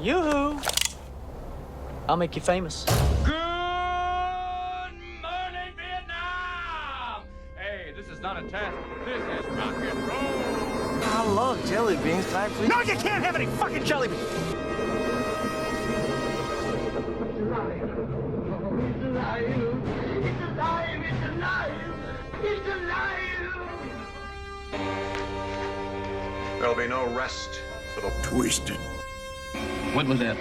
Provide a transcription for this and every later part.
Yoo-hoo! I'll make you famous. Good morning, Vietnam! Hey, this is not a test. This is rock and roll. I love jelly beans. Can I please? No, you can't have any fucking jelly beans! It's alive. It's alive. It's alive. It's alive. It's alive. There'll be no rest for the Twisted. What was that?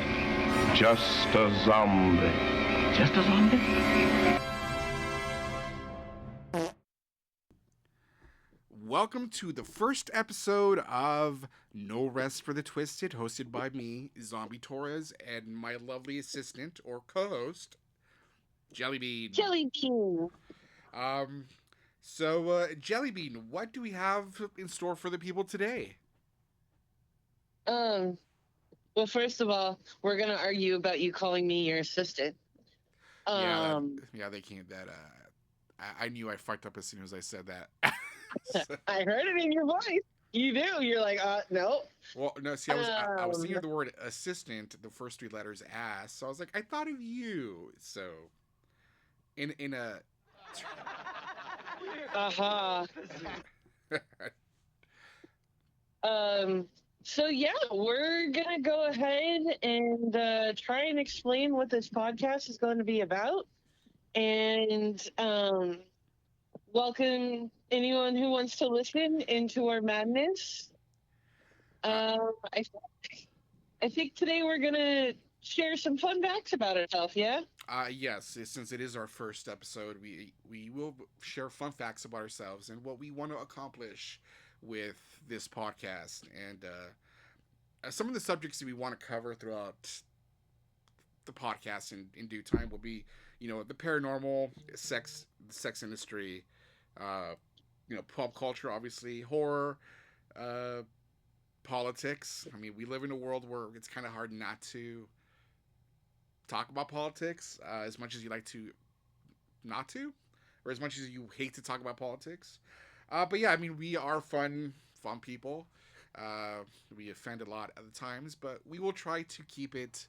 Just a zombie. Just a zombie? Welcome to the first episode of No Rest for the Twisted, hosted by me, Zombie Torres, and my lovely assistant or co-host, Jellybean. Jellybean. Jellybean, what do we have in store for the people today? Well, first of all, we're gonna argue about you calling me your assistant. Yeah, they can't. I knew I fucked up as soon as I said that. I heard it in your voice. You do. You're like, no. Well, no. See, I was thinking of the word assistant, the first three letters ass. So I was like, I thought of you. So, in a. So yeah, we're gonna go ahead and try and explain what this podcast is going to be about, and welcome anyone who wants to listen into our madness. I think today we're gonna share some fun facts about ourselves. Yeah. Yes. Since it is our first episode, we will share fun facts about ourselves and what we want to accomplish with this podcast, and some of the subjects that we want to cover throughout the podcast in due time will be, the paranormal, the sex industry, pop culture, obviously, horror, politics. I mean, we live in a world where it's kind of hard not to talk about politics as much as you like to not to, or as much as you hate to talk about politics. But yeah, I mean, we are fun people. We offend a lot at the times, but we will try to keep it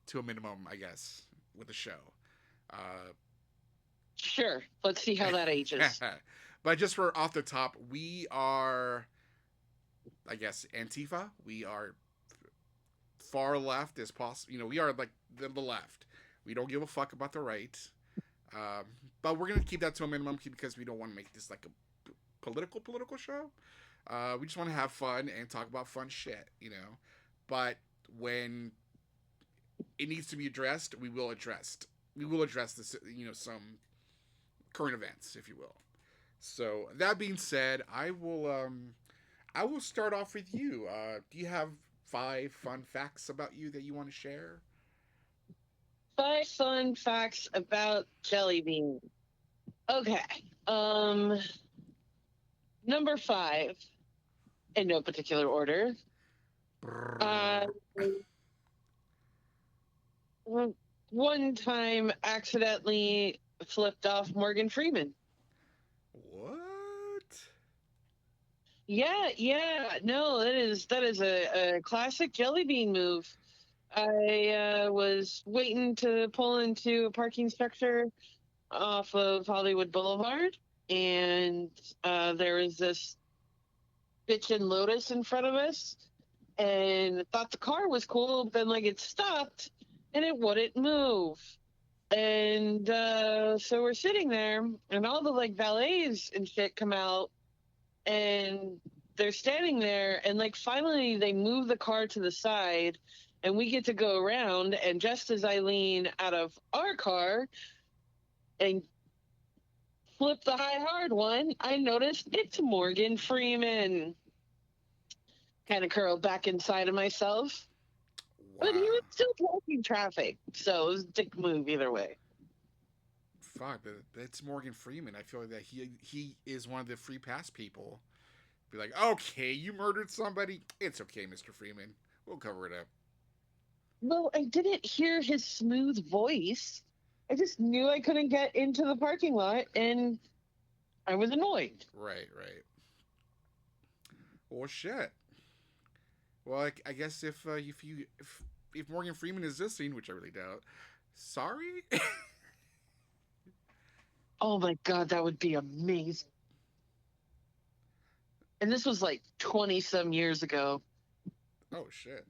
to a minimum, I guess, with the show. Sure. Let's see how that ages. But just for off the top, we are, I guess, Antifa. We are far left as possible. We are like the left. We don't give a fuck about the right. But we're going to keep that to a minimum because we don't want to make this like a political show. We just want to have fun and talk about fun shit, But when it needs to be addressed, we will address this, some current events, if you will. So that being said, I will start off with you. Do you have 5 fun facts about you that you want to share? 5 fun facts about Jellybean. Okay. Number 5, in no particular order. One time accidentally flipped off Morgan Freeman. What? Yeah. No, that is a classic Jellybean move. I was waiting to pull into a parking structure off of Hollywood Boulevard, and there was this bitchin' Lotus in front of us, and thought the car was cool, but then it stopped and it wouldn't move. And so we're sitting there, and all the valets and shit come out, and they're standing there, and finally they move the car to the side, and we get to go around, and just as I lean out of our car and flip the high hard one, I noticed it's Morgan Freeman. Kind of curled back inside of myself. Wow. But he was still blocking traffic, so it was a dick move either way. Fuck, but that's Morgan Freeman. I feel like that he is one of the free pass people. Be like, okay, you murdered somebody. It's okay, Mr. Freeman. We'll cover it up. Well, I didn't hear his smooth voice. I just knew I couldn't get into the parking lot, and I was annoyed. Right. Well, shit. Well, I guess if if Morgan Freeman is listening, which I really doubt, sorry. Oh my god, that would be amazing. And this was like 20 some years ago. Oh shit!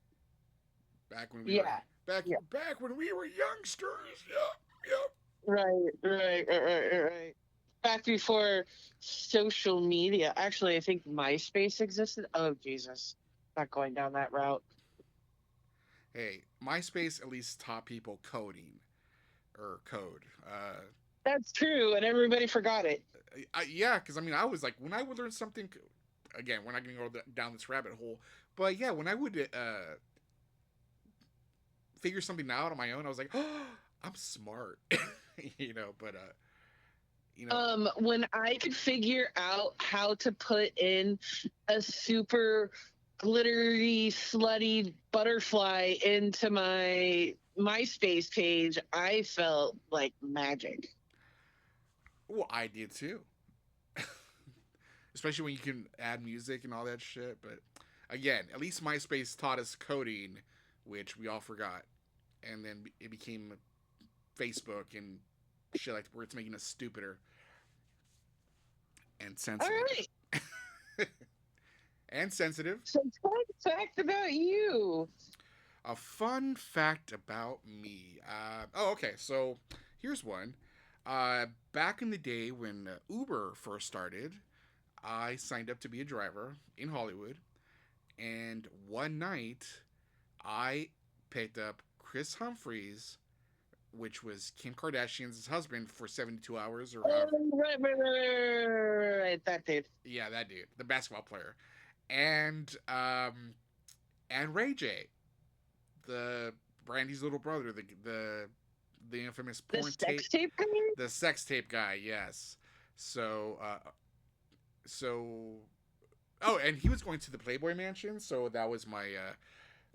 Back when we were Yeah. back Yeah. back when we were youngsters. Yep. Right. Back before social media. Actually, I think MySpace existed. Oh, Jesus. Not going down that route. Hey, MySpace at least taught people coding or code. That's true, and everybody forgot it. Yeah, because I mean, I was like, when I would learn something. Again, we're not going to go down this rabbit hole, but yeah, when I would figure something out on my own, I was like, oh, I'm smart, But When I could figure out how to put in a super glittery, slutty butterfly into my MySpace page, I felt like magic. well, I did too. Especially when you can add music and all that shit. But again, at least MySpace taught us coding, which we all forgot, and then it became Facebook and shit like where it's making us stupider and sensitive. All right. And sensitive. So, fun fact about you. A fun fact about me. Okay. So here's one. Back in the day when Uber first started, I signed up to be a driver in Hollywood, and one night I picked up Chris Humphries, which was Kim Kardashian's husband, for 72 hours or however. Right, that dude. Yeah, that dude, the basketball player, and Ray J, the Brandy's little brother, the infamous porn sex tape guy? the sex tape guy. Yes. So oh, and he was going to the Playboy Mansion, so that was my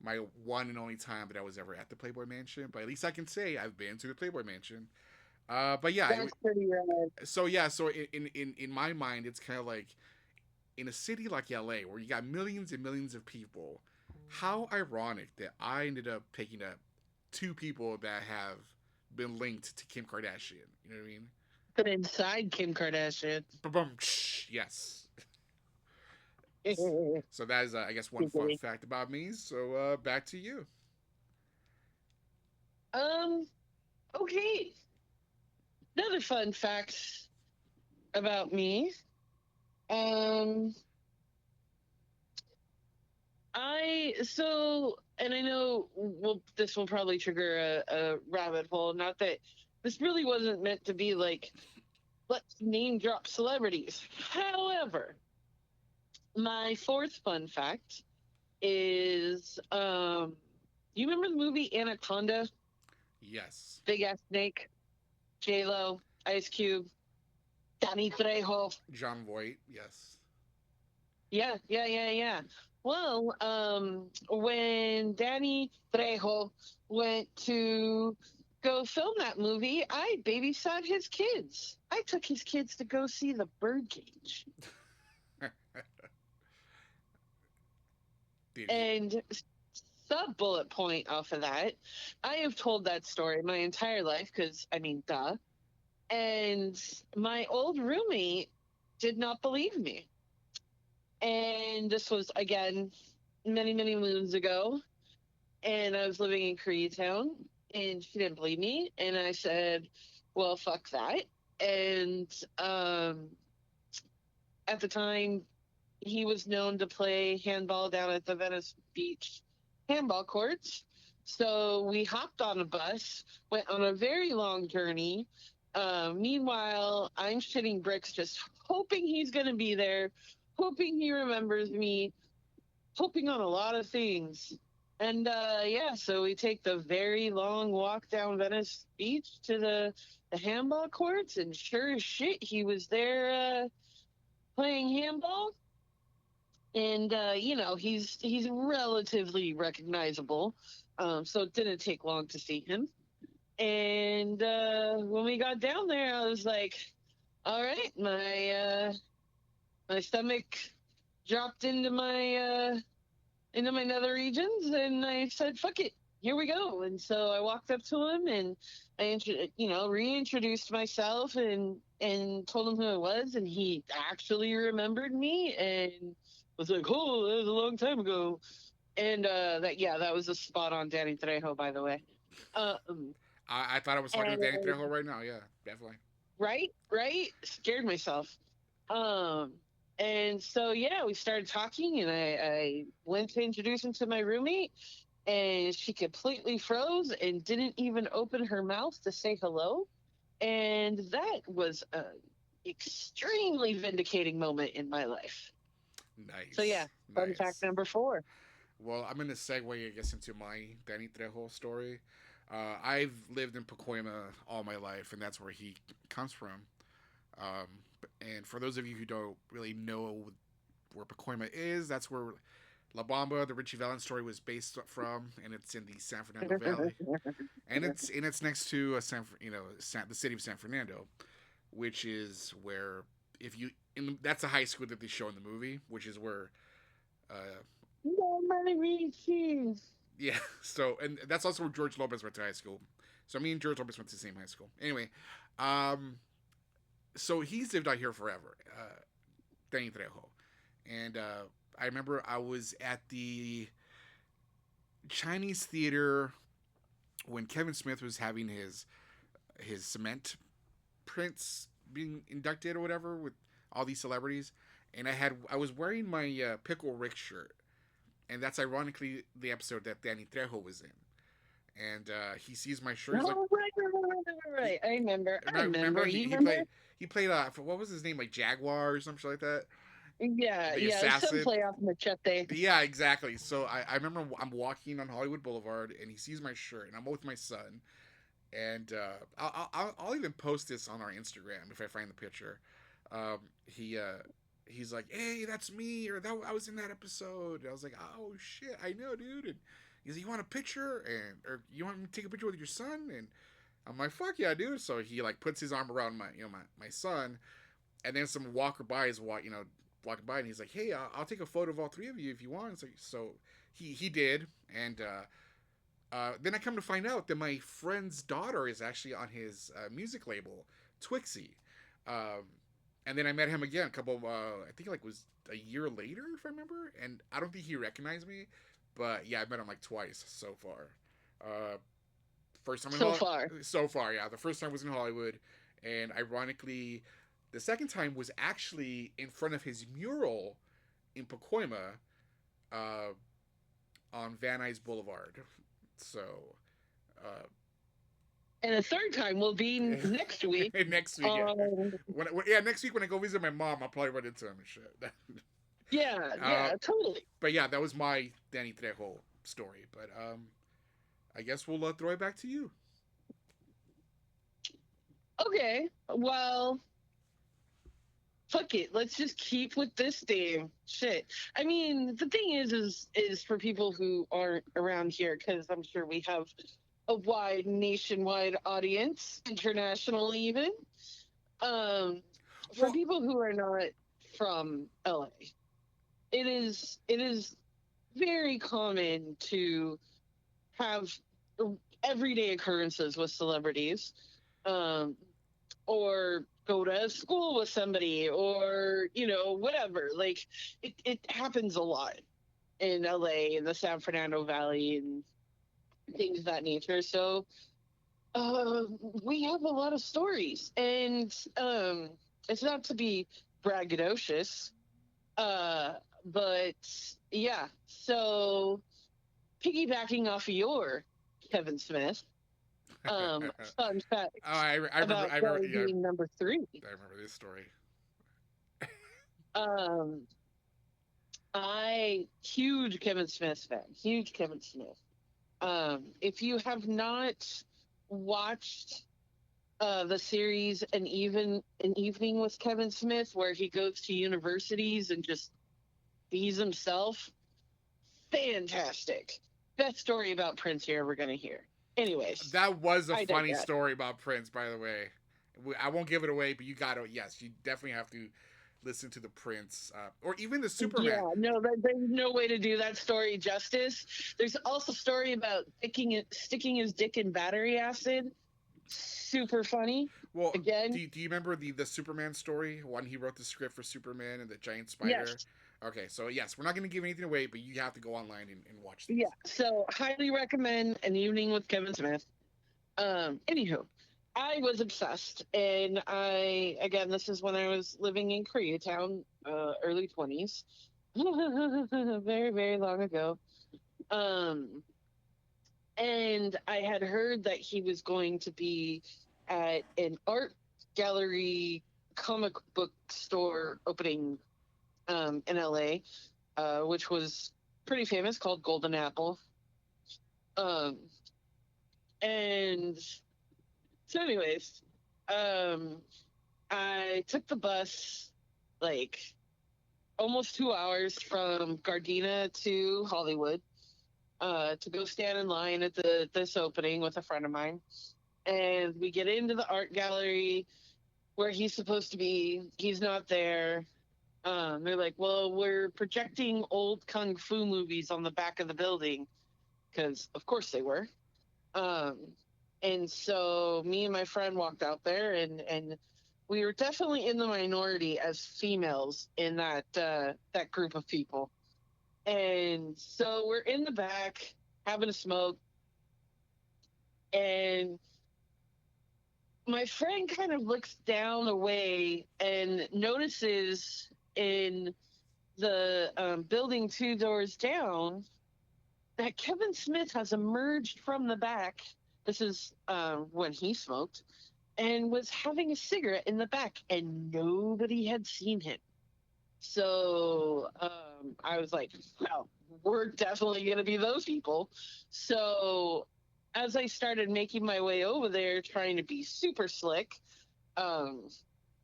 my one and only time that I was ever at the Playboy Mansion. But at least I can say I've been to the Playboy Mansion. But yeah, That's pretty rad. so in my mind, it's kind of like in a city like LA where you got millions and millions of people. How ironic that I ended up picking up two people that have been linked to Kim Kardashian. You know what I mean? But inside Kim Kardashian. Ba-bum, yes. So that is, I guess, one fun fact about me. So back to you. Okay. Another fun fact about me. And I know this will probably trigger a rabbit hole. Not that this really wasn't meant to be like, let's name drop celebrities. However, my fourth fun fact is, you remember the movie Anaconda? Yes. Big ass snake, J-Lo, Ice Cube, Danny Trejo. John Voight, yes. Yeah. Well, when Danny Trejo went to go film that movie, I babysat his kids. I took his kids to go see the birdcage. And sub bullet point off of that, I have told that story my entire life because, I mean, duh. And my old roommate did not believe me. And this was, again, many, many moons ago. And I was living in Koreatown, and she didn't believe me. And I said, well, fuck that. And at the time, he was known to play handball down at the Venice Beach handball courts. So we hopped on a bus, went on a very long journey. Meanwhile, I'm shitting bricks, just hoping he's going to be there, hoping he remembers me, hoping on a lot of things. And so we take the very long walk down Venice Beach to the handball courts, and sure as shit, he was there playing handball. And he's relatively recognizable, so it didn't take long to see him. And when we got down there, I was like, all right, my stomach dropped into my nether regions, and I said, fuck it, here we go. And so I walked up to him and reintroduced myself and told him who I was, and he actually remembered me and was like, "Oh, that was a long time ago." And that was a spot on Danny Trejo, by the way. I thought I was talking to Danny And Trejo right now. Yeah, definitely. right, scared myself. Um, and so yeah, we started talking, and I went to introduce him to my roommate, and she completely froze and didn't even open her mouth to say hello. And that was an extremely vindicating moment in my life. Nice. So yeah, fun fact number 4. Well, I'm going to segue, I guess, into my Danny Trejo story. I've lived in Pacoima all my life, and that's where he comes from. And for those of you who don't really know where Pacoima is, that's where La Bamba, the Richie Valens story, was based from, and it's in the San Fernando Valley, and it's next to the city of San Fernando, which is where that's a high school that they show in the movie, which is where. Yeah, so, and that's also where George Lopez went to high school. So me and George Lopez went to the same high school. Anyway, so he's lived out here forever, Danny Trejo. And I remember I was at the Chinese theater when Kevin Smith was having his cement prints being inducted or whatever with all these celebrities, and I was wearing my Pickle Rick shirt. And that's ironically the episode that Danny Trejo was in. And he sees my shirt. He's like, right. I remember. He played what was his name, like Jaguar or something like that. Yeah, the yeah. assassin. Some playoff machete. Yeah, exactly. So I remember I'm walking on Hollywood Boulevard, and he sees my shirt, and I'm with my son. And I'll even post this on our Instagram if I find the picture. He's like, "Hey, that's me," or I was in that episode. And I was like, "Oh shit, I know, dude." And he's like, "You want a picture?" or "You want me to take a picture with your son?" And I'm like, "Fuck yeah, dude!" So he like puts his arm around my son, and then some walking by, and he's like, "Hey, I'll take a photo of all 3 of you if you want." So he did, and then I come to find out that my friend's daughter is actually on his music label, Twixie. And then I met him again I think like was a year later, if I remember. And I don't think he recognized me, but yeah, I met him like twice so far. First time so far, yeah. The first time was in Hollywood, and ironically, the second time was actually in front of his mural in Pacoima, on Van Nuys Boulevard. So. And a third time will be next week. Next week, next week when I go visit my mom, I'll probably run into him and shit. yeah, totally. But yeah, that was my Danny Trejo story. But I guess we'll throw it back to you. Okay, well, fuck it. Let's just keep with this theme. Shit. I mean, the thing is for people who aren't around here, because I'm sure we have a wide nationwide audience, international even. For people who are not from LA, it is very common to have everyday occurrences with celebrities, or go to school with somebody, or whatever. Like it happens a lot in LA, in the San Fernando Valley, and things of that nature. So we have a lot of stories, and it's not to be braggadocious, but yeah. So piggybacking off of your Kevin Smith, fun fact about being number 3. I remember this story. Huge Kevin Smith fan. Huge Kevin Smith. If you have not watched the series An Evening with Kevin Smith, where he goes to universities and just bees himself, fantastic. Best story about Prince you're ever going to hear. Anyways. That was a funny story about Prince, by the way. I won't give it away, but you got to, yes, you definitely have to listen to the Prince, or even the Superman. Yeah, no, there's no way to do that story justice. There's also a story about sticking his dick in battery acid. Super funny. Well, Again, do you remember the Superman story when he wrote the script for Superman and the giant spider? yes. Okay, so yes, we're not going to give anything away, but you have to go online and watch these. Yeah, so highly recommend An Evening with Kevin Smith. Anywho, I was obsessed, and again, this is when I was living in Koreatown, early 20s, very, very long ago. And I had heard that he was going to be at an art gallery comic book store opening in LA, which was pretty famous, called Golden Apple. Um, and so, anyways, I took the bus like almost 2 hours from Gardena to Hollywood to go stand in line at this opening with a friend of mine. And we get into the art gallery where he's supposed to be. He's not there. They're like, well, we're projecting old kung fu movies on the back of the building, because of course they were. And so me and my friend walked out there, and we were definitely in the minority as females in that group of people. And so we're in the back having a smoke, and my friend kind of looks down away and notices in the building 2 doors down that Kevin Smith has emerged from the back. This is when he smoked, and was having a cigarette in the back, and nobody had seen him. So I was like, well, we're definitely going to be those people. So as I started making my way over there, trying to be super slick,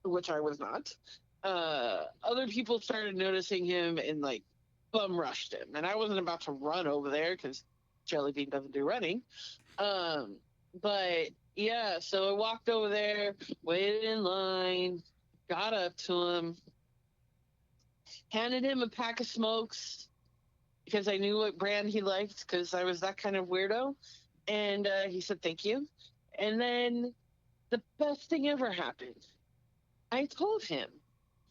which I was not, other people started noticing him and like bum rushed him. And I wasn't about to run over there because Jelly Bean doesn't do running. But yeah, so I walked over there, waited in line, got up to him, handed him a pack of smokes because I knew what brand he liked, because I was that kind of weirdo. And he said, thank you. And then the best thing ever happened. I told him,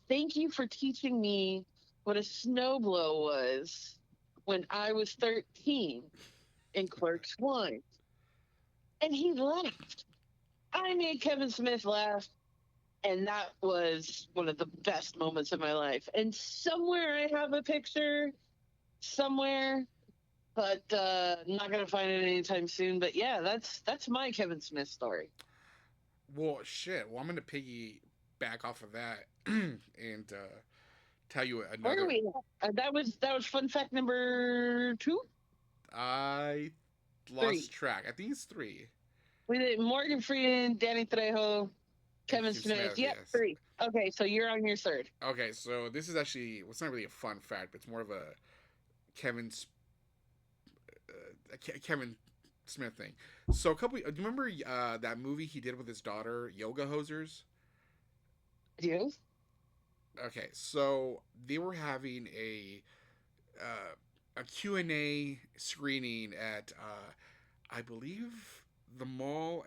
thank you for teaching me what a snowblow was when I was 13 in Clerks 1. And he laughed. I made Kevin Smith laugh. And that was one of the best moments of my life. And somewhere I have a picture, somewhere, but I'm not gonna find it anytime soon. But yeah, that's my Kevin Smith story. Well, shit. Well, I'm gonna piggyback off of that and tell you another. Where are we at? That was fun fact number 2. I lost track. I think it's 3. We did Morgan Freeman, Danny Trejo, Kevin Smith. Yep, yes. 3. Okay, so you're on your 3rd. Okay, so this is actually, well, it's not really a fun fact, but it's more of a Kevin Smith thing. So do you remember that movie he did with his daughter, Yoga Hosers? Do you? Okay, so they were having a Q&A screening at I believe the mall.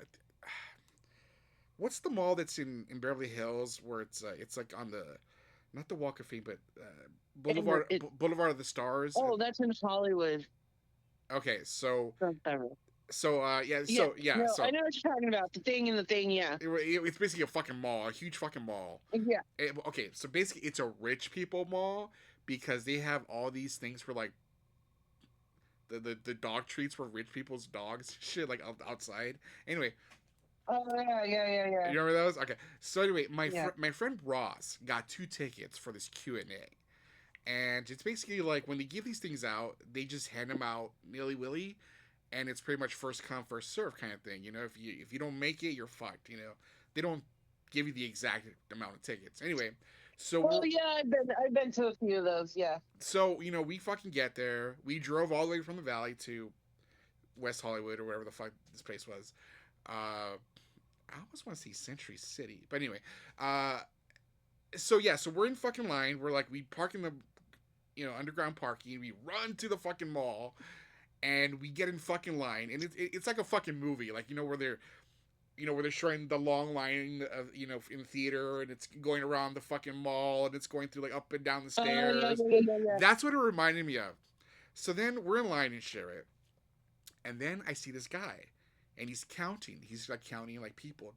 What's the mall that's in Beverly Hills where it's like on the, not the Walk of Fame, but Boulevard of the Stars? Oh, that's in Hollywood. Okay, so No, yeah, so no, so I know what you're talking about. The thing and the thing, yeah. it's basically a fucking mall, a huge fucking mall. Yeah. Okay, so basically it's a rich people mall because they have all these things for like the dog treats for rich people's dogs, shit, like outside. Anyway. Oh yeah. You remember those? Okay. So anyway, my friend Ross got 2 tickets for this Q&A. And it's basically like when they give these things out, they just hand them out nilly-willy, and it's pretty much first come first serve kind of thing. You know, if you don't make it, you're fucked, you know. They don't give you the exact amount of tickets. Anyway, so yeah, I've been to a few of those, yeah. So, you know, we fucking get there. We drove all the way from the Valley to West Hollywood or wherever the fuck this place was. I almost want to say Century City. But anyway, so yeah, so we're in fucking line. We're like, we park in the, underground parking. We run to the fucking mall, and we get in fucking line, and it's like a fucking movie, like where they're, where they're showing the long line of, in the theater, and it's going around the fucking mall, and it's going through like up and down the stairs. Yeah. That's what it reminded me of. So then we're in line and shit, right? And then I see this guy, and he's counting. He's like counting like people,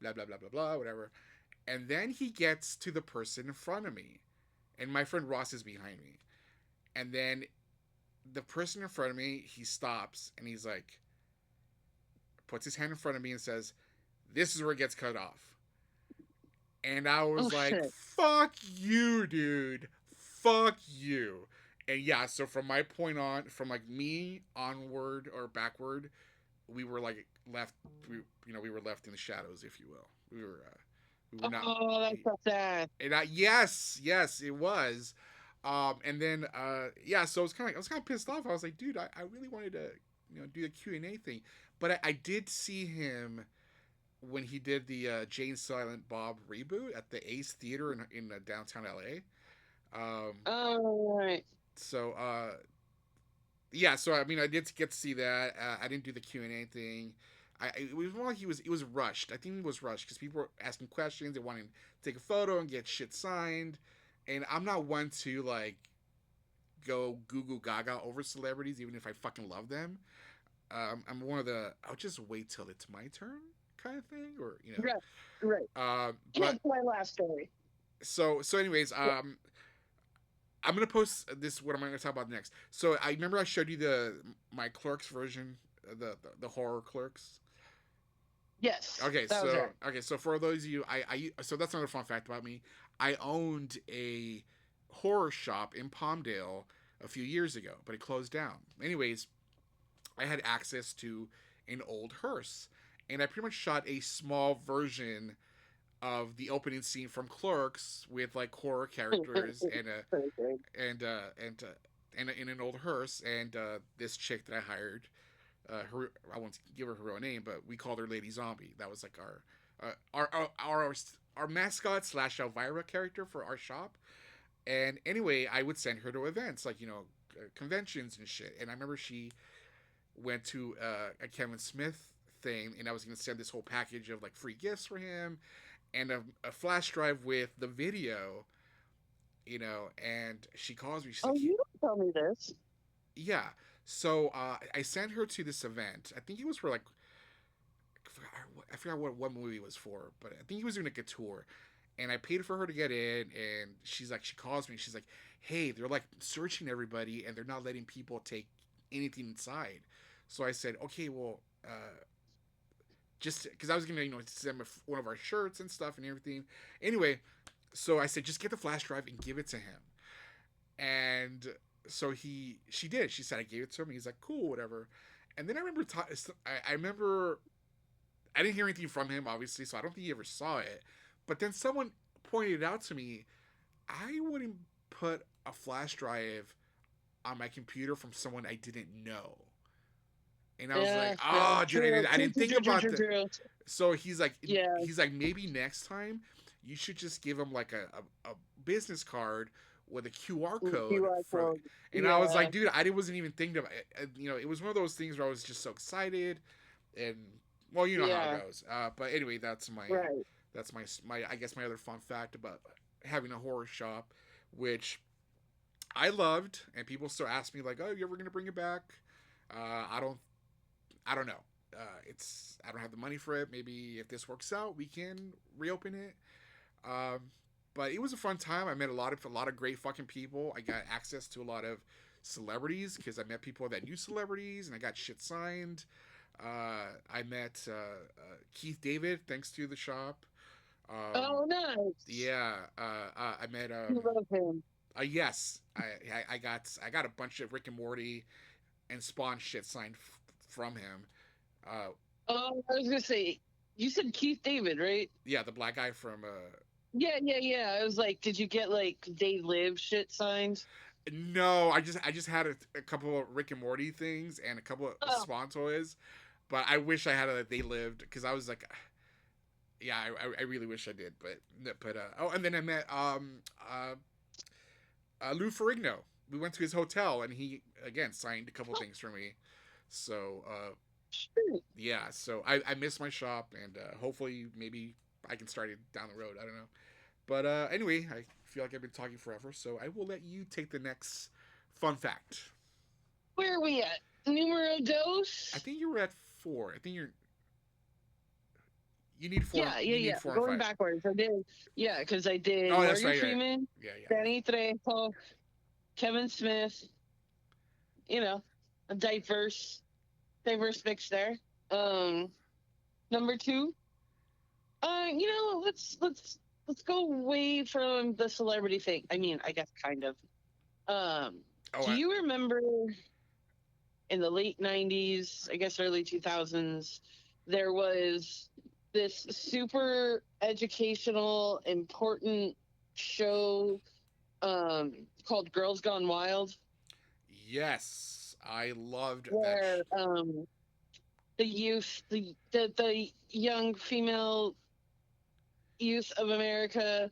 blah blah blah blah blah, whatever. And then he gets to the person in front of me, and my friend Ross is behind me. And then the person in front of me, he stops, and he's like, puts his hand in front of me and says, "This is where it gets cut off." And I was like, shit. "Fuck you, dude. Fuck you." And yeah, so from my point on, from like me onward or backward, we were like left. We were left in the shadows, if you will. We were not. Oh, that's so sad. And yes, it was. And then yeah, so I was kind of pissed off. I was like, dude, I really wanted to do the Q&A thing, but I did see him when he did the Jane Silent Bob reboot at the Ace Theater in downtown LA. Oh, right. So yeah, so I mean, I did get to see that. I didn't do the Q&A thing. It was more like it was rushed. I think it was rushed because people were asking questions. They wanted to take a photo and get shit signed, and I'm not one to like go goo goo gaga over celebrities, even if I fucking love them. I'm one of the I'll just wait till it's my turn kind of thing, or Right. But That's my last story. so anyways, I'm gonna post this. What I'm gonna talk about next. So I remember I showed you my Clerks version, the horror Clerks. Yes. Okay, that was so it. okay, so for those of you, so that's another fun fact about me. I owned a horror shop in Palmdale a few years ago, but it closed down. Anyways, I had access to an old hearse, and I pretty much shot a small version of the opening scene from Clerks with like horror characters and in an old hearse, and this chick that I hired. I won't give her real name, but we called her Lady Zombie. That was like our mascot / Elvira character for our shop. And anyway, I would send her to events like conventions and shit. And I remember she went to a Kevin Smith thing, and I was gonna send this whole package of like free gifts for him and a flash drive with the video. And she calls me. She's like, You don't tell me this. yeah. So I sent her to this event. I think it was for like I forgot what movie it was for, but I think he was doing like a tour. And I paid for her to get in, and she calls me. She's like, "Hey, they're like searching everybody, and they're not letting people take anything inside." So I said, "Okay, well, just because I was gonna send him one of our shirts and stuff and everything." Anyway, so I said, "Just get the flash drive and give it to him." And so she did. She said I gave it to him. He's like, "Cool, whatever." And then I remember I remember I didn't hear anything from him, obviously, so I don't think he ever saw it. But then someone pointed out to me, I wouldn't put a flash drive on my computer from someone I didn't know. And I was like, "Oh, dude, I didn't think about that." So he's like, "Maybe next time you should just give him like a business card with a QR code." And I was like, "Dude, I wasn't even thinking about it." It was one of those things where I was just so excited, and well, you know how it goes. But anyway, that's my I guess my other fun fact about having a horror shop, which I loved, and people still ask me like, "Oh, you ever gonna bring it back?" I don't know. I don't have the money for it. Maybe if this works out, we can reopen it. But it was a fun time. I met a lot of great fucking people. I got access to a lot of celebrities because I met people that knew celebrities, and I got shit signed. I met Keith David thanks to the shop. Oh, nice. Yeah. I met. You love him. Yes. I got a bunch of Rick and Morty and Spawn shit signed from him. I was gonna say, you said Keith David, right? Yeah, the black guy from. Yeah. I was like, did you get like They Live shit signed? No, I just had a couple of Rick and Morty things and a couple of Spawn toys, but I wish I had a They Lived because I was like, Yeah, I really wish I did, but oh, and then I met Lou Ferrigno. We went to his hotel, and he again signed a couple things for me. So Shoot. yeah, so I miss my shop, and hopefully maybe I can start it down the road. I don't know, but anyway, I feel like I've been talking forever, so I will let you take the next fun fact. Where are we at? Numero I dos? think you were at 4. I think you need 4. Yeah, yeah, You need yeah. 4 and Going 5. backwards. I did. Yeah, because I did Oh, that's Morgan right. Right. Freeman, Yeah, yeah. Danny Trejo, Kevin Smith. You know, a diverse mix there. Um, Number two. Let's go away from the celebrity thing. I mean, I guess kind of. Oh, Do you remember in the late '90s, I guess early 2000s, there was this super educational, important show called Girls Gone Wild, yes, I loved that. where the youth, the young female youth of America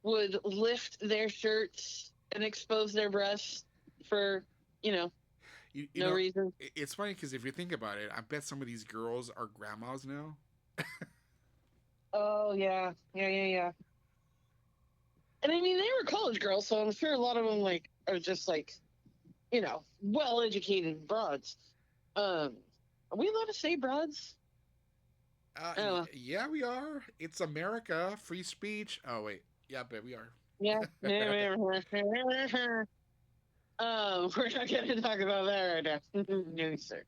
would lift their shirts and expose their breasts for, you know, You no know, reason. it's funny because if you think about it, I bet some of these girls are grandmas now. Oh yeah, yeah, yeah, yeah. And I mean, they were college girls, so I'm sure a lot of them like are just like, well-educated broads. Are we allowed to say broads? I don't know. Yeah, we are. It's America, free speech. Oh wait, yeah, but we are. Yeah. We're not going to talk about that right now. No, sir.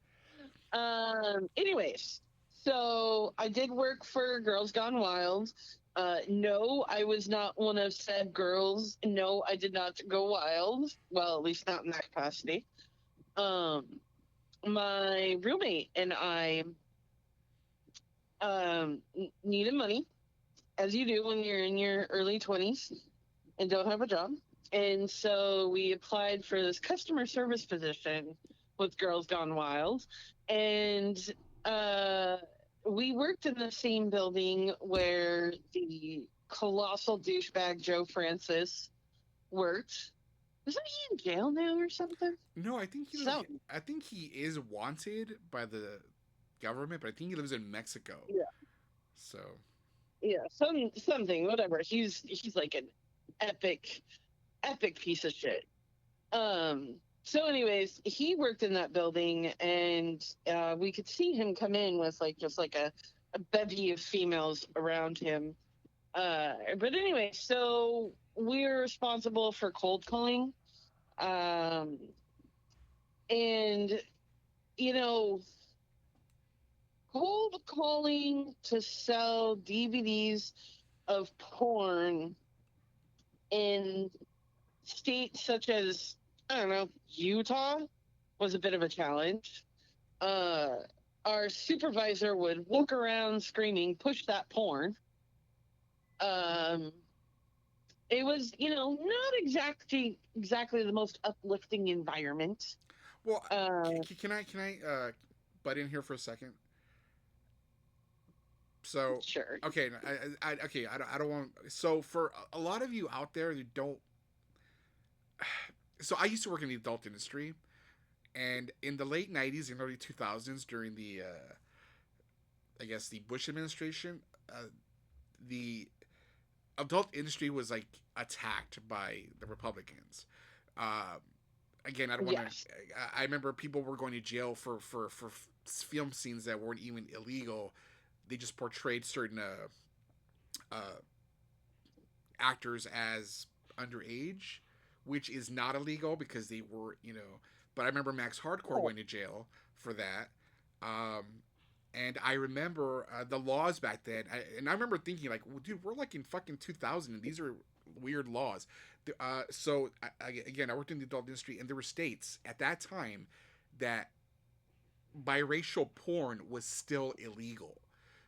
Anyways, so I did work for Girls Gone Wild. No, I was not one of said girls. No, I did not go wild. Well, at least not in that capacity. Um, my roommate and I needed money, as you do when you're in your early 20s and don't have a job. And so we applied for this customer service position with Girls Gone Wild. And we worked in the same building where the colossal douchebag Joe Francis worked. Isn't he in jail now or something? No, I think So, I think he is wanted by the government, but I think he lives in Mexico. yeah, So yeah, something, whatever. He's like an epic, epic piece of shit. So anyways, he worked in that building, and we could see him come in with like just like a bevy of females around him. But anyway, so we're responsible for cold calling. Um, and you know, cold calling to sell DVDs of porn in states such as, I don't know, Utah was a bit of a challenge. Our supervisor would walk around screaming, "Push that porn." Um, it was, not exactly the most uplifting environment. well, Uh, can I butt in here for a second? So sure. okay, okay, I don't want. So for a lot of you out there who don't, so I used to work in the adult industry, and in the late '90s and early 2000s during the I guess the Bush administration, the adult industry was like attacked by the Republicans. Uh, Again, I don't want to. Yes. I remember people were going to jail for film scenes that weren't even illegal. They just portrayed certain uh, actors as underage, which is not illegal because they were, But I remember Max Hardcore going to jail for that. Um, and I remember the laws back then, and I remember thinking like, well, dude, we're like in fucking 2000, and these are weird laws. So again, I worked in the adult industry, and there were states at that time that biracial porn was still illegal.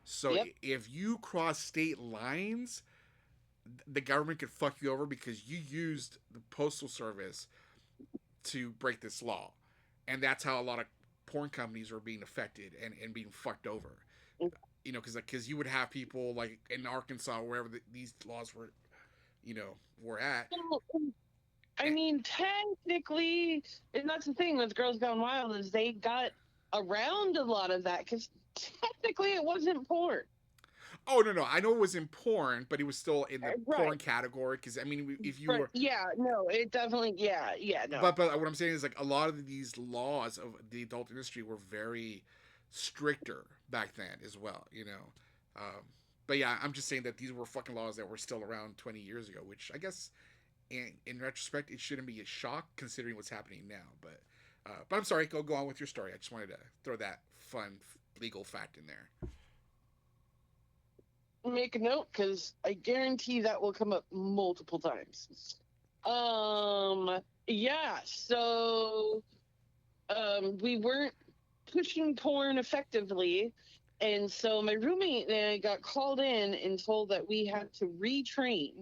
So Yep. if you cross state lines, the government could fuck you over because you used the postal service to break this law, and that's how a lot of porn companies were being affected and being fucked over. you know, because you would have people like in Arkansas, wherever these laws were, you know, were at. Well, I mean, technically, and that's the thing with Girls Gone Wild is they got around a lot of that because technically it wasn't porn. Oh no, I know it was in porn, but it was still in the Right. porn category. Because I mean, if you were, Yeah, no, it definitely, yeah, no. but what I'm saying is like a lot of these laws of the adult industry were very stricter back then as well. You know, but yeah, I'm just saying that these were fucking laws that were still around 20 years ago, which I guess in retrospect it shouldn't be a shock considering what's happening now. But I'm sorry, go on with your story. I just wanted to throw that fun legal fact in there. Make a note because I guarantee that will come up multiple times. Yeah, so we weren't pushing porn effectively, and so my roommate and I got called in and told that we had to retrain.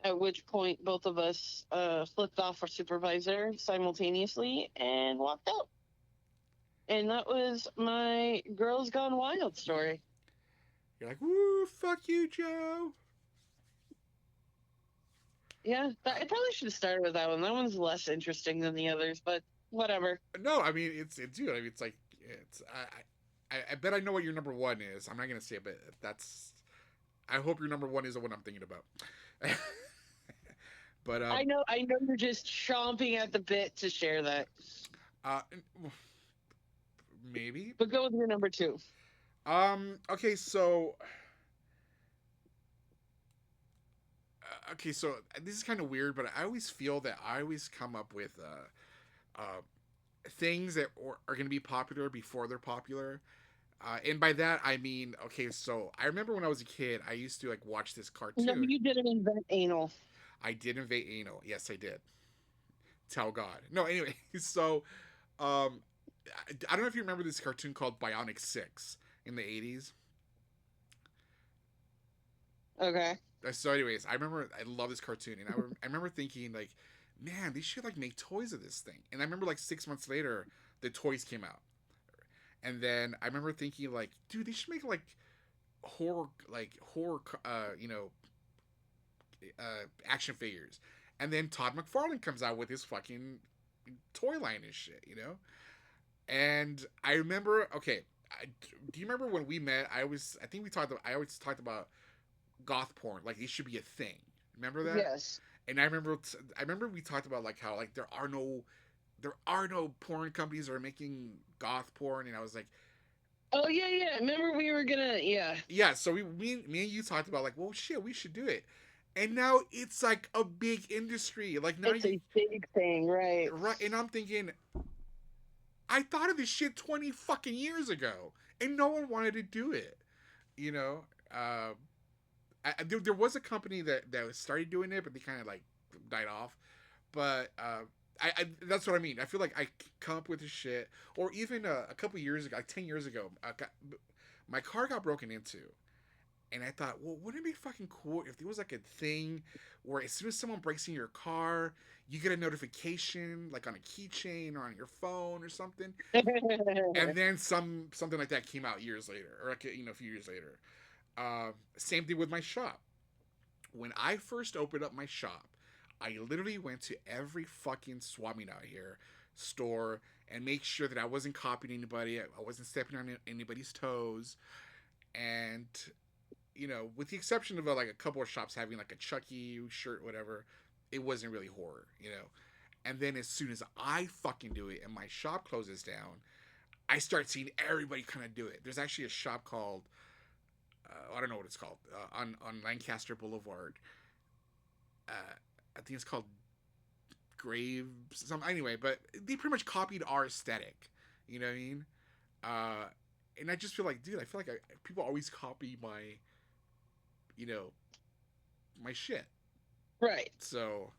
At which point both of us flipped off our supervisor simultaneously and walked out. And that was my Girls Gone Wild story. You're like, woo, fuck you, Joe. Yeah, I probably should have started with that one. That one's less interesting than the others, but whatever. No, I mean it's dude. I mean it's like it's I bet I know what your number one is. I'm not gonna say it, but that's. I hope your number one is the one I'm thinking about. But I know you're just chomping at the bit to share that. uh, maybe. But go with your number two. Okay, so. Okay, so this is kind of weird, but I always feel that I always come up with things that are going to be popular before they're popular. And by that I mean, okay, so I remember when I was a kid, I used to like watch this cartoon. No, you didn't invent anal. I did invent anal. Yes, I did. Tell God. No, anyway, so I don't know if you remember this cartoon called Bionic 6 in the 80s. Okay. So anyways, I love this cartoon, and I remember thinking like, man, they should like make toys of this thing. And I remember like 6 months later, the toys came out. And then I remember thinking like, dude, they should make like horror, you know, action figures. And then Todd McFarlane comes out with his fucking toy line and shit, you know. And I remember, okay, do you remember when we met? I always talked about goth porn, like it should be a thing. Remember that? Yes. And I remember we talked about like how like there are no porn companies that are making goth porn, and I was like, oh yeah. Remember we were gonna yeah. So me and you talked about like, well, shit, we should do it, and now it's like a big industry. Like now it's a big thing, right? Right, and I'm thinking, I thought of this shit 20 fucking years ago, and no one wanted to do it. You know, there was a company that started doing it, but they kind of like died off. But I that's what I mean. I feel like I come up with this shit, or even a couple years ago, like 10 years ago, my car got broken into, and I thought, well, wouldn't it be fucking cool if there was like a thing where as soon as someone breaks in your car, you get a notification like on a keychain or on your phone or something, and then something like that came out years later, or like, you know, a few years later. Same thing with my shop. When I first opened up my shop, I literally went to every fucking Swami out here store and make sure that I wasn't copying anybody, I wasn't stepping on anybody's toes, and you know, with the exception of like a couple of shops having like a Chucky shirt, whatever, it wasn't really horror, you know. And then as soon as I fucking do it and my shop closes down, I start seeing everybody kind of do it. There's actually a shop called I don't know what it's called, on Lancaster Boulevard. I think it's called Grave anyway, but they pretty much copied our aesthetic, you know what I mean? And I just feel like, dude, I feel like people always copy my, you know, my shit, right? So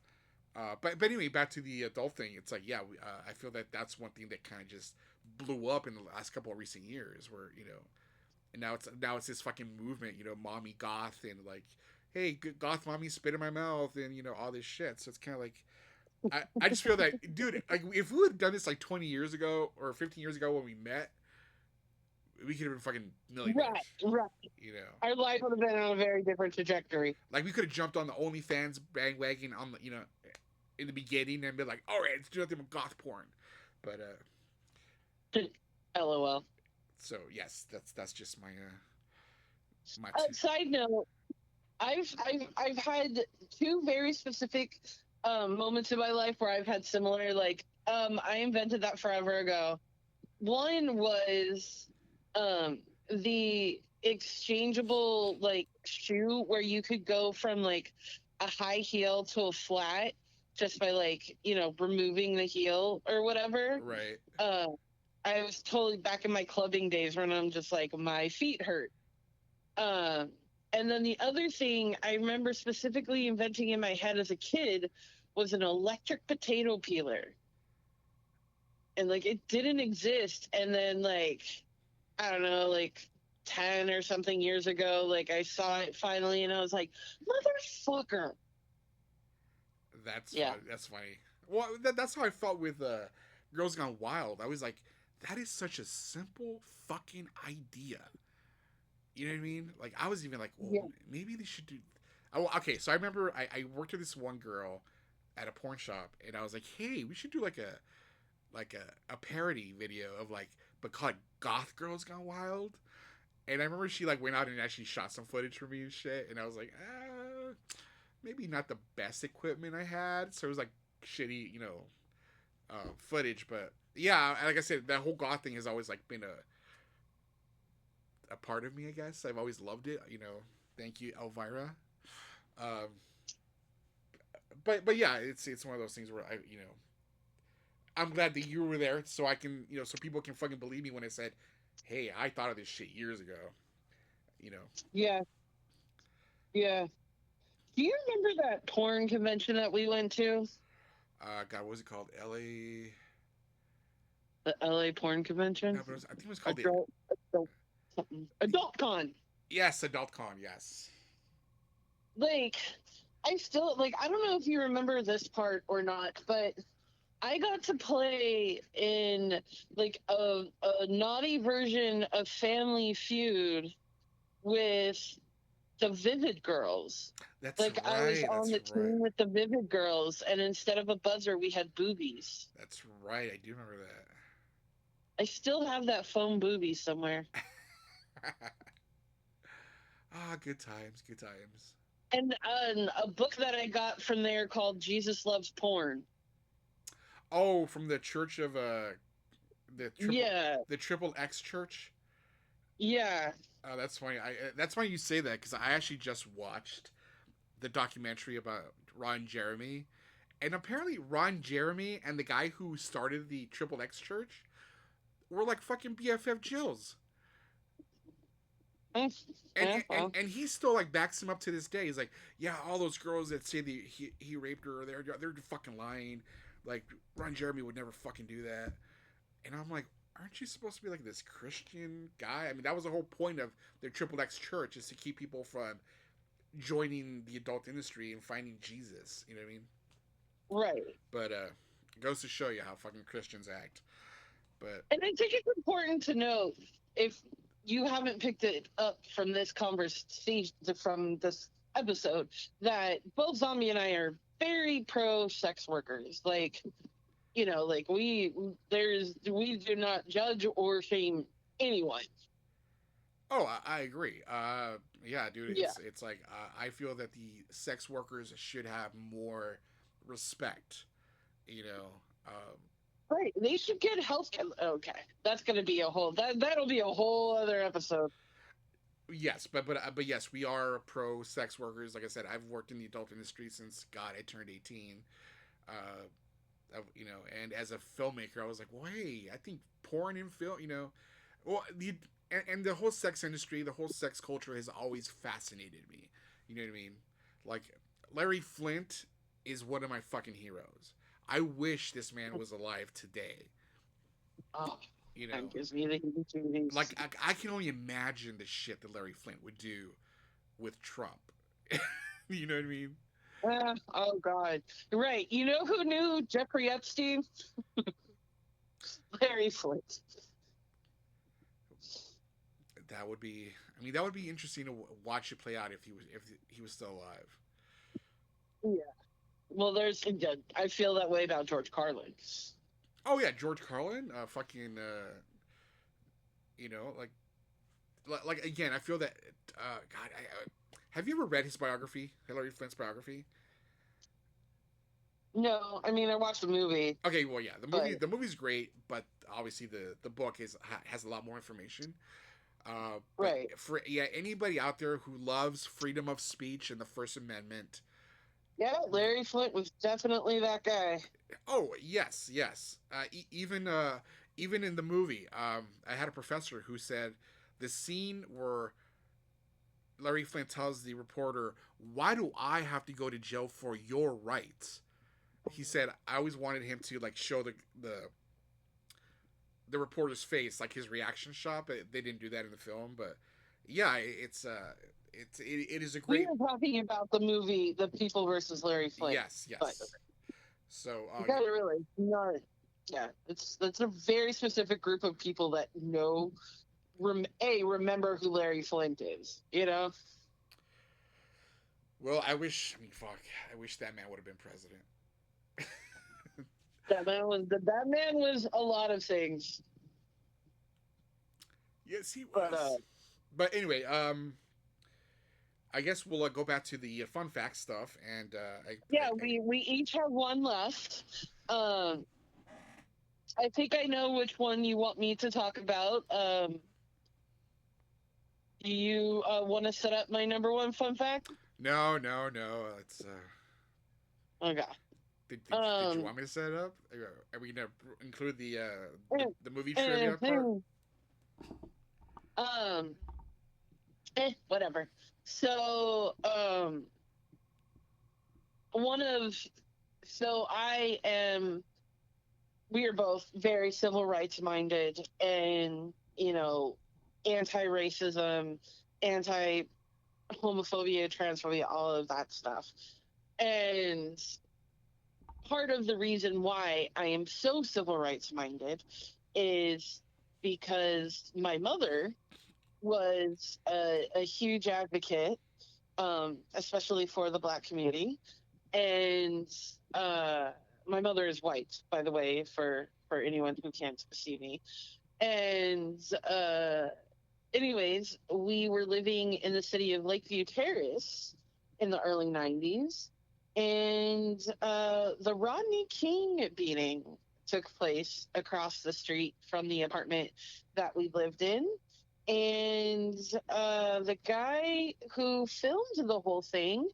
but anyway, back to the adult thing. It's like, yeah, I feel that that's one thing that kind of just blew up in the last couple of recent years, where, you know, and now it's this fucking movement, you know, mommy goth, and like, hey, goth mommy spit in my mouth, and you know, all this shit. So it's kind of like, I just feel that, dude, like if we had done this like 20 years ago or 15 years ago when we met, we could have been fucking millionaires. Right. You know, Our life would have been on a very different trajectory. like we could have jumped on the OnlyFans bandwagon on the, you know, in the beginning and been like, all right, let's do nothing but goth porn. But LOL. so yes, that's just my my Side note, I've had two very specific moments in my life where I've had similar, like, I invented that forever ago. One was the exchangeable, like, shoe where you could go from, like, a high heel to a flat just by, like, you know, removing the heel or whatever. right. I was totally back in my clubbing days when I'm just like, my feet hurt. And then the other thing I remember specifically inventing in my head as a kid was an electric potato peeler. And, like, it didn't exist. And then, like, I don't know, like 10 or something years ago, like, I saw it finally and I was like, motherfucker. That's Yeah. that's funny. Well, that's how I felt with Girls Gone Wild. I was like, that is such a simple fucking idea. You know what I mean? Like, I was even like, well, Yeah. maybe they should do. Oh, okay, so I remember I worked with this one girl at a porn shop, and I was like, hey, we should do like a parody video of, like, but called Goth Girls Gone Wild. And I remember she, like, went out and actually shot some footage for me and shit, and I was like, maybe not the best equipment I had, so it was like shitty, you know, footage. But yeah, like I said, that whole goth thing has always, like, been a part of me, I guess. I've always loved it, you know. Thank you, Elvira. But yeah, it's one of those things where I'm glad that you were there, so I can, you know, so people can fucking believe me when I said, hey, I thought of this shit years ago, you know. Yeah. Do you remember that porn convention that we went to? God, what was it called? LA. The LA porn convention? No, but I think it was called Adult Con. Yes, Adult Con. Yes. Like, I still, like, I don't know if you remember this part or not, but I got to play in, like, a naughty version of Family Feud with the Vivid Girls. That's like, right. I was on the That's right. team with the Vivid Girls, and instead of a buzzer, we had boobies. That's right. I do remember that. I still have that foam boobie somewhere. Good times. Good times. And a book that I got from there called Jesus Loves Porn. Oh, from the Church of the Triple X Church. Yeah. Oh, that's funny. That's funny you say that, because I actually just watched the documentary about Ron Jeremy, and apparently Ron Jeremy and the guy who started the Triple X Church were like fucking BFF Jills. And he still, like, backs him up to this day. He's like, yeah, all those girls that say that he raped her, they're fucking lying. Like, Ron Jeremy would never fucking do that. And I'm like, aren't you supposed to be like this Christian guy? I mean, that was the whole point of the Triple X Church, is to keep people from joining the adult industry and finding Jesus. You know what I mean? Right. But it goes to show you how fucking Christians act. But And I think it's important to note, if you haven't picked it up from this conversation, from this episode, that both Zombie and I are very pro sex workers. Like, you know, like, we do not judge or shame anyone. oh, I agree. Yeah, dude, Yeah. it's like, I feel that the sex workers should have more respect. You know. Right. They should get health care. Okay. That's going to be that'll be a whole other episode. Yes, but yes, we are pro sex workers. Like I said, I've worked in the adult industry since, God, I turned 18. You know, and as a filmmaker, I was like, well, hey, I think porn and film, you know, well, and the whole sex industry, the whole sex culture has always fascinated me. You know what I mean? Like, Larry Flint is one of my fucking heroes. I wish this man was alive today. Oh, you know, that gives me the heebie-jeebies. like, I can only imagine the shit that Larry Flint would do with Trump. You know what I mean? Oh God! Right. You know who knew Jeffrey Epstein? Larry Flint. That would be. I mean, that would be interesting to watch it play out if he was still alive. Yeah. Well, I feel that way about George Carlin. Oh yeah, George Carlin, fucking, you know, like again, I feel that, God, have you ever read his biography, Hillary Flint's biography? No, I mean I watched the movie. Okay, well, yeah, But the movie's great, but obviously the book has a lot more information. But right. for anybody out there who loves freedom of speech and the First Amendment, Yeah, Larry Flint was definitely that guy. oh yes, yes. Even in the movie, I had a professor who said the scene where Larry Flint tells the reporter, "Why do I have to go to jail for your rights?" He said, "I always wanted him to like show the reporter's face, like his reaction shot, but they didn't do that in the film. But yeah, it is a We great, were talking about the movie The People versus Larry Flint. yes, But yes. So you gotta really not. Yeah, that's a very specific group of people that know. Remember who Larry Flint is. You know. well, I wish. I mean, fuck. I wish that man would have been president. That man was a lot of things. Yes, he But was. But anyway, I guess we'll go back to the fun fact stuff, and yeah, we each have one left. I think I know which one you want me to talk about. Do you want to set up my number one fun fact? no, it's Okay. did you want me to set it up? Are we gonna include the movie trivia part? Um, whatever. So, I am, we are both very civil rights minded and, anti-racism, anti-homophobia, transphobia, all of that stuff. And part of the reason why I am so civil rights minded is because my mother was a huge advocate, especially for the Black community. And my mother is white, by the way, for anyone who can't see me. And anyways, we were living in the city of Lakeview Terrace in the early 90s. And the Rodney King beating took place across the street from the apartment that we lived in. And the guy who filmed the whole thing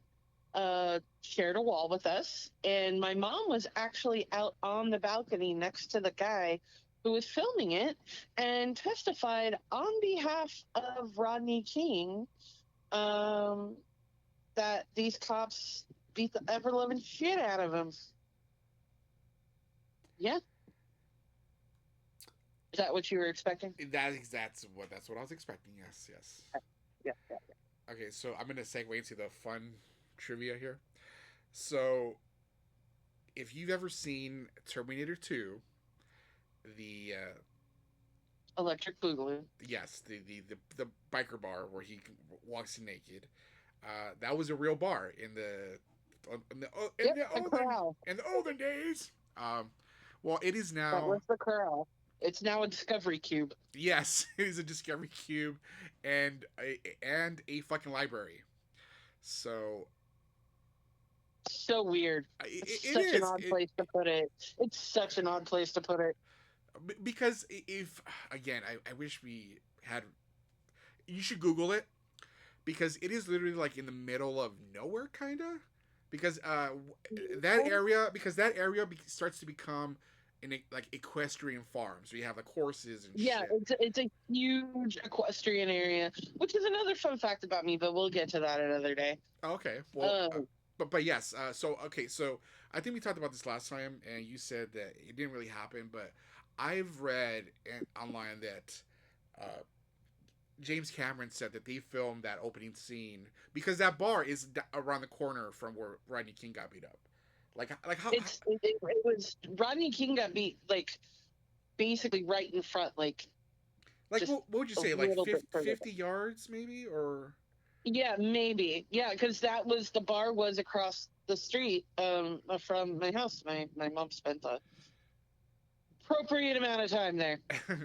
shared a wall with us. And my mom was actually out on the balcony next to the guy who was filming it and testified on behalf of Rodney King that these cops beat the ever loving shit out of him. Yeah. Is that what you were expecting? That's what I was expecting. Yes, yes. Yeah. Okay, so I'm gonna segue into the fun trivia here. So, if you've ever seen Terminator 2, the Electric Boogaloo. yes, the biker bar where he walks in naked, that was a real bar in the olden days. Well, it is now. That was the corral. It's now a Discovery Cube. Yes, it is a Discovery Cube and a fucking library. So weird. It's such an odd place to put it. It's such an odd place to put it. Because if again, I wish we had. You should Google it because it is literally like in the middle of nowhere, kind of. Because that area starts to become like equestrian farms. So you have like horses and yeah, shit. it's a huge equestrian area, which is another fun fact about me. But we'll get to that another day. Okay, well, but yes. So I think we talked about this last time, and you said that it didn't really happen. But I've read online that James Cameron said that they filmed that opening scene because that bar is around the corner from where Rodney King got beat up. Like how it was Rodney King got beat like basically right in front, like Like, just what would you a say? Like little bit further. 50 yards, maybe, or Yeah, maybe. Yeah, because the bar was across the street from my house. My mom spent the appropriate amount of time there.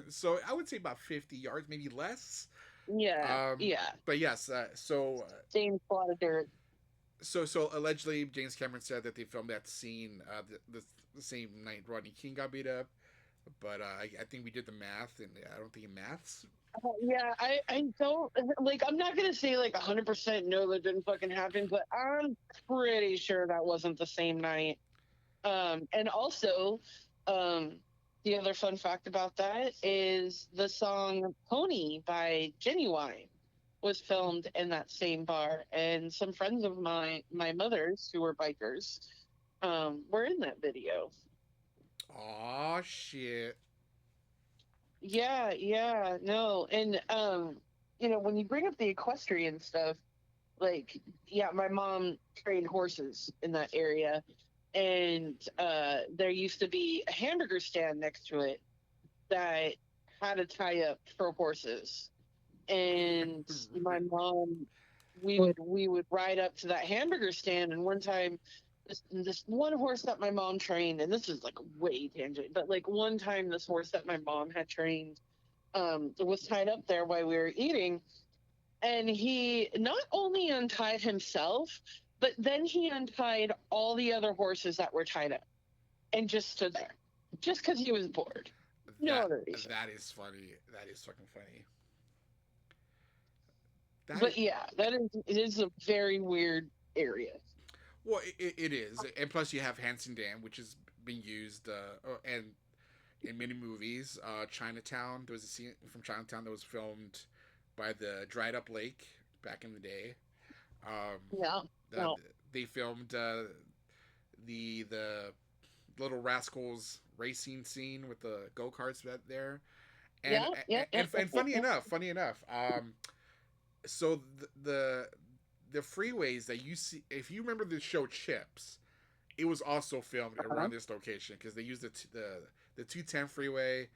so I would say about 50 yards, maybe less. Yeah, Um, yeah. but yes, Same plot of dirt. so allegedly James Cameron said that they filmed that scene the same night Rodney King got beat up. But I think we did the math, and I don't think it maths. Yeah, I don't like. I'm not gonna say like 100% no that didn't fucking happen, but I'm pretty sure that wasn't the same night. And also, um, the other fun fact about that is the song "Pony" by Genuine was filmed in that same bar, and some friends of my mother's who were bikers, were in that video. Aw, shit. Yeah, yeah, no, and when you bring up the equestrian stuff, like, yeah, my mom trained horses in that area, and there used to be a hamburger stand next to it that had a tie up for horses, and my mom, we would ride up to that hamburger stand, and one time. This one horse that my mom trained, and this is like way tangent, but like one time this horse that my mom had trained was tied up there while we were eating, and he not only untied himself, but then he untied all the other horses that were tied up and just stood there, just because he was bored. No That other reason. that is funny. That is fucking funny. That is, But yeah, it is a very weird area. well, it is, and plus you have Hanson Dam, which is being used, and in many movies. Chinatown. There was a scene from Chinatown that was filmed by the dried up lake back in the day. Um, Yeah. the, No. they filmed the Little Rascals racing scene with the go karts there, and Yeah. Yeah. Yeah. and funny enough, so the freeways that you see, if you remember the show Chips, it was also filmed around this location because they used the 210 freeway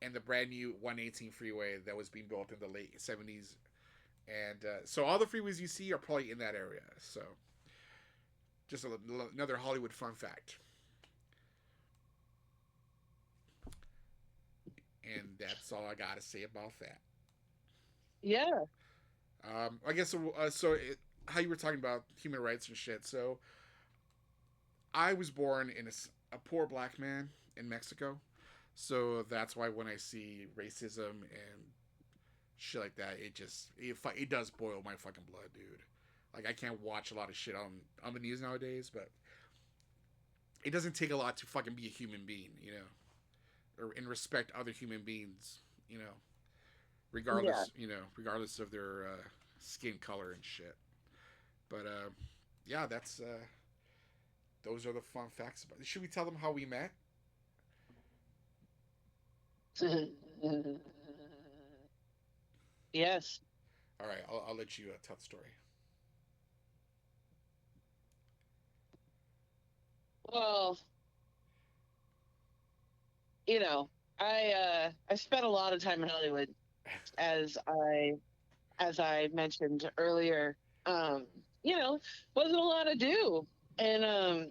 and the brand new 118 freeway that was being built in the late 70s, and so all the freeways you see are probably in that area. So just another Hollywood fun fact. And that's all I gotta say about that. Yeah. I guess how you were talking about human rights and shit. So I was born in a poor black man in Mexico, so that's why when I see racism and shit like that, it does boil my fucking blood, dude. Like I can't watch a lot of shit on the news nowadays, but it doesn't take a lot to fucking be a human being, and respect other human beings, regardless, regardless of their skin color and shit. But yeah, those are the fun facts about it. Should we tell them how we met? Yes. All right, I'll let you tell the story. Well, I spent a lot of time in Hollywood, as I mentioned earlier. Um, wasn't a lot to do, and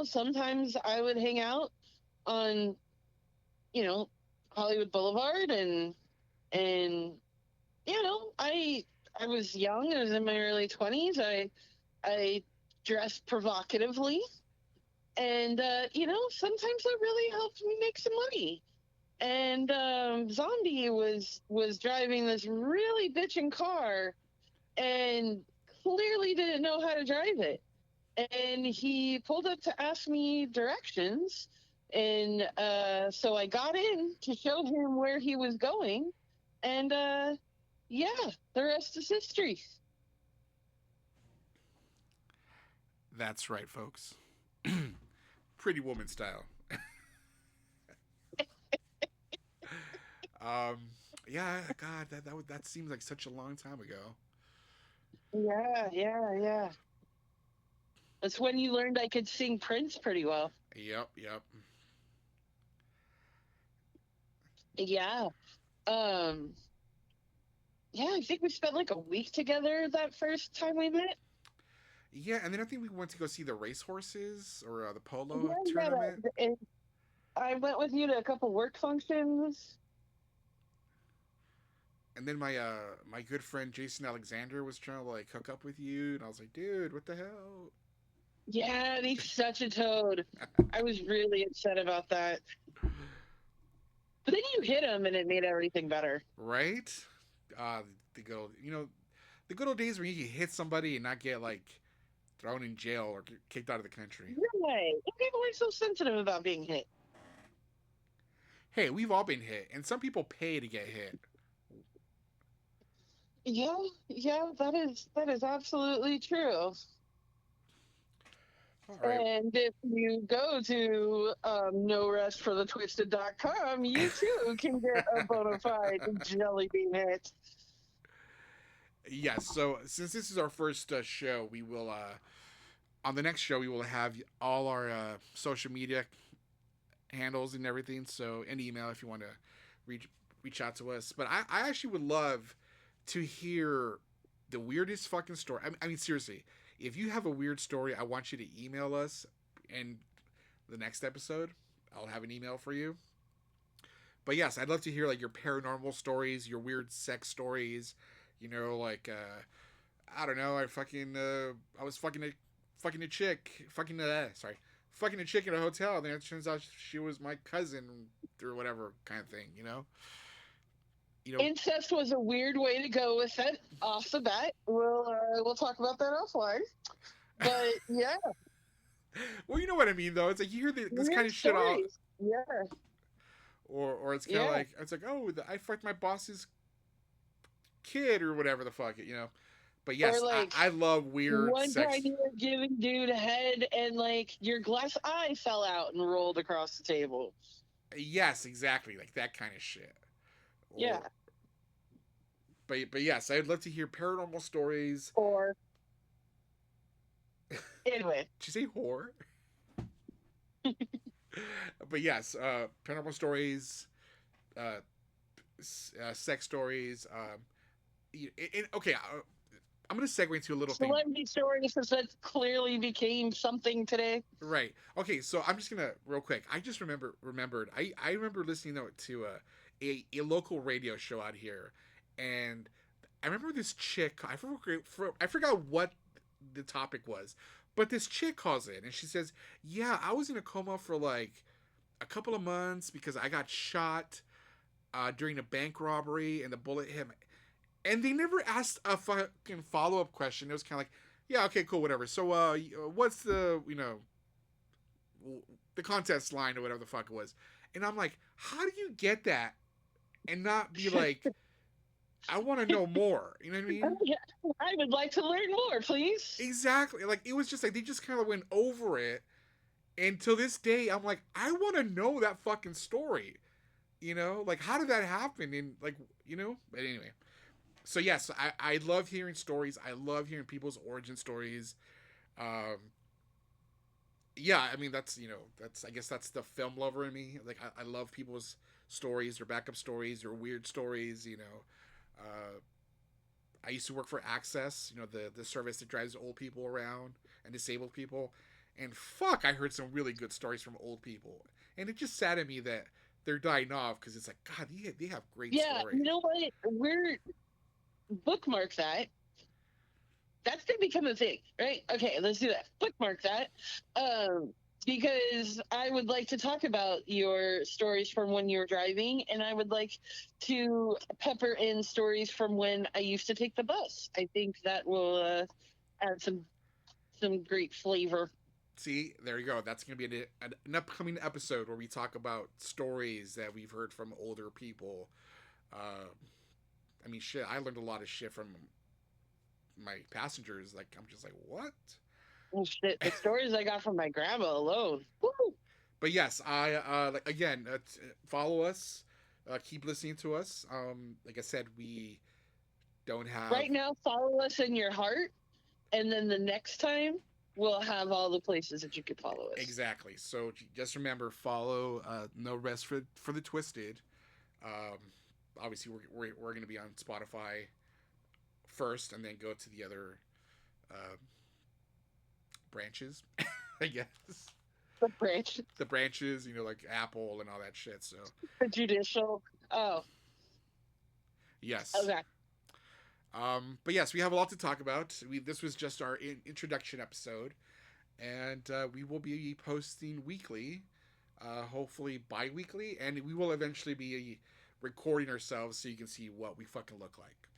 sometimes I would hang out on, Hollywood Boulevard, and I was young. I was in my early 20s. I dressed provocatively, and sometimes that really helped me make some money. And Zombie was driving this really bitchin' car, and clearly didn't know how to drive it. And he pulled up to ask me directions, and so I got in to show him where he was going, and yeah, the rest is history. That's right, folks. Pretty Woman style. um, yeah, God, that seems like such a long time ago. Yeah, yeah, yeah. That's when you learned I could sing Prince pretty well. Yep. Yeah. Um, yeah, I think we spent like a week together that first time we met. Yeah, and then I think we went to go see the racehorses or the polo Yeah, yeah. tournament. And I went with you to a couple work functions. And then my good friend Jason Alexander was trying to like hook up with you, and I was like, dude, what the hell? Yeah, and he's such a toad. I was really upset about that. But then you hit him and it made everything better. Right? The good old, the good old days where you could hit somebody and not get like thrown in jail or kicked out of the country. Right. People are so sensitive about being hit. Hey, we've all been hit, and some people pay to get hit. Yeah, yeah, that is absolutely true. All right. And if you go to norestforthetwisted.com, you too can get a bona fide jelly bean hit. Yes. So since this is our first show, we will on the next show we will have all our social media handles and everything. So an email if you want to reach out to us. But I actually would love to hear the weirdest fucking story. I mean seriously, if you have a weird story, I want you to email us, and the next episode I'll have an email for you. But yes, I'd love to hear like your paranormal stories, your weird sex stories. Like I don't know, I was fucking a chick, fucking a chick in a hotel, and then it turns out she was my cousin or whatever kind of thing. Incest was a weird way to go with it off the bat. We'll talk about that offline. But yeah, Well, you know what I mean, though. It's like you hear this weird kind of shit all, stories. Yeah, or it's kind of like oh, I fucked my boss's kid or whatever the fuck But yes, like, I love weird one sex. time you were giving dude a head and like your glass eye fell out and rolled across the table. Yes, exactly, like that kind of shit. Yeah. But yes, I'd love to hear paranormal stories. Or anyway. Did you say whore? But yes, paranormal stories, sex stories. Okay, I'm gonna segue into a little Celebrity stories, because that clearly became something today. Right. Okay, so I'm just gonna real quick. I just remembered. I remember listening to a local radio show out here, and I remember this chick. I forgot what the topic was, but this chick calls in and she says, "Yeah, I was in a coma for like a couple of months because I got shot during a bank robbery and the bullet hit." And they never asked a fucking follow-up question. It was kind of like, yeah, okay, cool, whatever. So, what's the contest line or whatever the fuck it was? And I'm like, how do you get that and not be like, I want to know more? You know what I mean? I would like to learn more, please. Exactly. Like, it was just like, they just kind of went over it. And to this day, I'm like, I want to know that fucking story. Like, how did that happen? And like, but anyway. So yes, I love hearing stories. I love hearing people's origin stories. Yeah, I mean that's I guess that's the film lover in me. Like I love people's stories, their backup stories, their weird stories. I used to work for Access, the service that drives old people around and disabled people, and fuck, I heard some really good stories from old people, and it just saddened me that they're dying off because it's like God, they have great stories. Yeah, you know what? We're bookmark that. That's gonna become a thing, right? Okay, let's do that. Bookmark that. Because I would like to talk about your stories from when you were driving, and I would like to pepper in stories from when I used to take the bus. I think that will add some great flavor. See, there you go. That's going to be an upcoming episode where we talk about stories that we've heard from older people. I mean, shit, I learned a lot of shit from my passengers. Like, I'm just like, what? Oh, shit, the stories I got from my grandma alone. Woo! But yes, I again follow us, keep listening to us. Like I said, we don't have right now. Follow us in your heart, and then the next time we'll have all the places that you can follow us. Exactly. So just remember, follow No Rest for the Twisted. Obviously, we're going to be on Spotify first, and then go to the other branches, I guess. The branch. The branches, like Apple and all that shit. So The judicial. Oh. yes. Okay. But yes, we have a lot to talk about. This was just our introduction episode, and we will be posting weekly, hopefully bi-weekly, and we will eventually be recording ourselves so you can see what we fucking look like,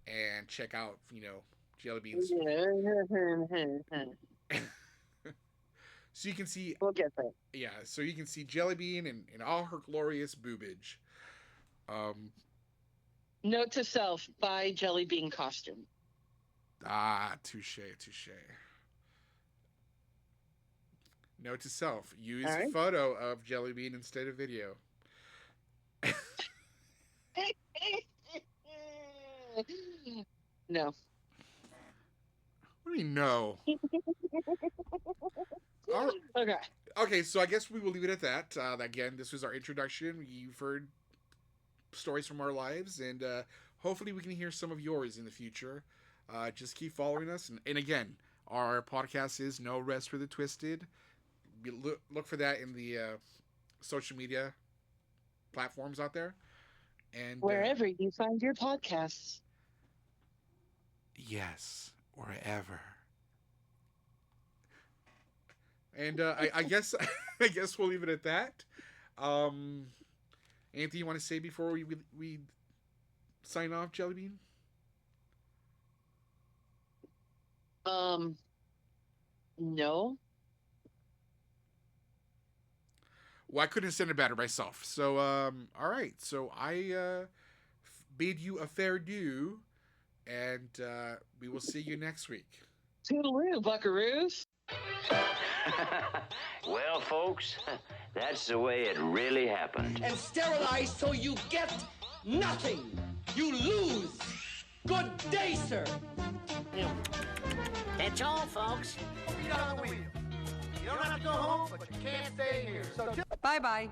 and check out, Jelly Bean's. So you can see. We'll get there. Yeah, so you can see Jelly Bean in all her glorious boobage. Note to self: buy Jelly Bean costume. Touche. Note to self: use right. photo of Jelly Bean instead of video. No. What do you know? Okay, so I guess we will leave it at that. Again, this was our introduction. You've heard stories from our lives, and hopefully we can hear some of yours in the future. Just keep following us. And again, our podcast is No Rest for the Twisted. Look for that in the social media platforms out there. And Wherever you find your podcasts. Yes, wherever. And I guess we'll leave it at that. Anything you want to say before we sign off, Jelly Bean? No. Well, I couldn't have said it better myself. So, all right. So I bid you a fair due, and we will see you next week. Toodaloo, buckaroos. Well, folks, that's the way it really happened. And sterilized so you get nothing. You lose. Good day, sir. That's all, folks. Feet on the wheel. You don't have to go home, but you can't stay here. So Bye-bye.